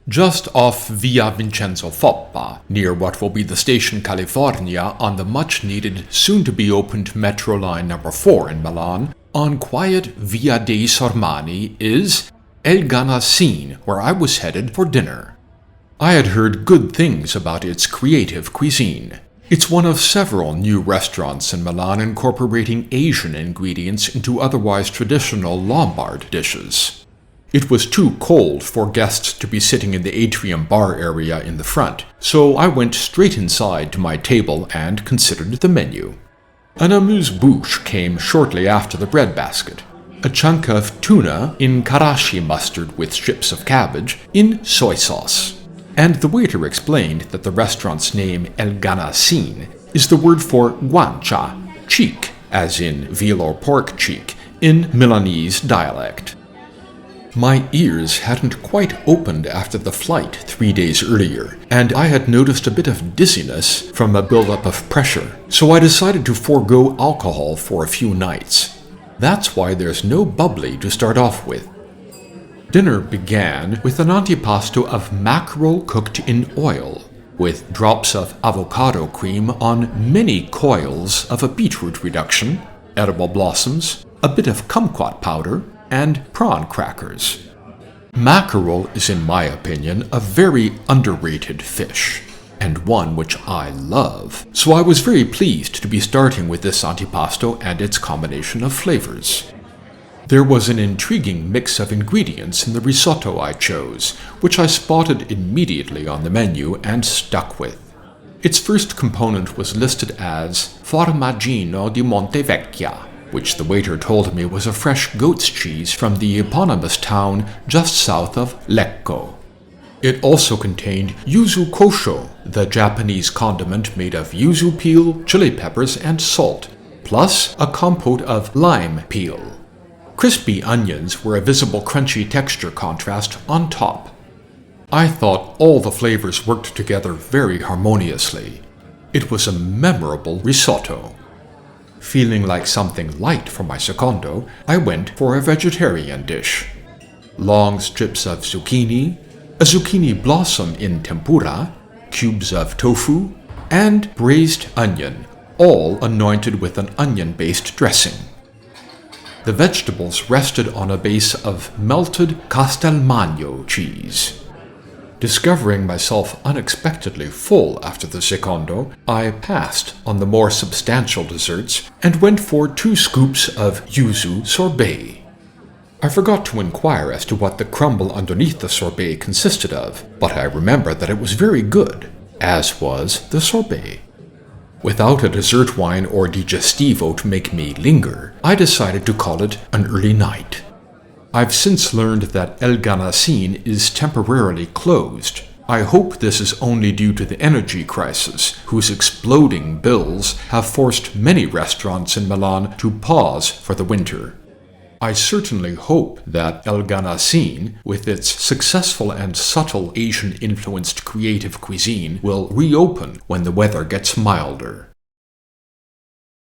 just off Via Vincenzo Foppa, near what will be the station California on the much-needed, soon-to-be-opened Metro Line number 4 in Milan, on quiet Via dei Sormani, is El Ganassi, where I was headed for dinner. I had heard good things about its creative cuisine. It's one of several new restaurants in Milan incorporating Asian ingredients into otherwise traditional Lombard dishes. It was too cold for guests to be sitting in the atrium bar area in the front, so I went straight inside to my table and considered the menu. An amuse-bouche came shortly after the breadbasket. A chunk of tuna in karashi mustard with strips of cabbage in soy sauce. And the waiter explained that the restaurant's name El Ganassi is the word for guancia, cheek, as in veal or pork cheek, in Milanese dialect. My ears hadn't quite opened after the flight 3 days earlier, and I had noticed a bit of dizziness from a buildup of pressure, so I decided to forego alcohol for a few nights. That's why there's no bubbly to start off with. Dinner began with an antipasto of mackerel cooked in oil, with drops of avocado cream on many coils of a beetroot reduction, edible blossoms, a bit of kumquat powder, and prawn crackers. Mackerel is, in my opinion, a very underrated fish, and one which I love, so I was very pleased to be starting with this antipasto and its combination of flavors. There was an intriguing mix of ingredients in the risotto I chose, which I spotted immediately on the menu and stuck with. Its first component was listed as Formaggino di Montevecchia, which the waiter told me was a fresh goat's cheese from the eponymous town just south of Lecco. It also contained yuzu kosho, the Japanese condiment made of yuzu peel, chili peppers, and salt, plus a compote of lime peel. Crispy onions were a visible crunchy texture contrast on top. I thought all the flavors worked together very harmoniously. It was a memorable risotto. Feeling like something light for my secondo, I went for a vegetarian dish. Long strips of zucchini, a zucchini blossom in tempura, cubes of tofu, and braised onion, all anointed with an onion-based dressing. The vegetables rested on a base of melted Castelmagno cheese. Discovering myself unexpectedly full after the secondo, I passed on the more substantial desserts and went for 2 scoops of yuzu sorbet. I forgot to inquire as to what the crumble underneath the sorbet consisted of, but I remember that it was very good, as was the sorbet. Without a dessert wine or digestivo to make me linger, I decided to call it an early night. I've since learned that El Ganassi is temporarily closed. I hope this is only due to the energy crisis, whose exploding bills have forced many restaurants in Milan to pause for the winter. I certainly hope that El Ganassi, with its successful and subtle Asian-influenced creative cuisine, will reopen when the weather gets milder.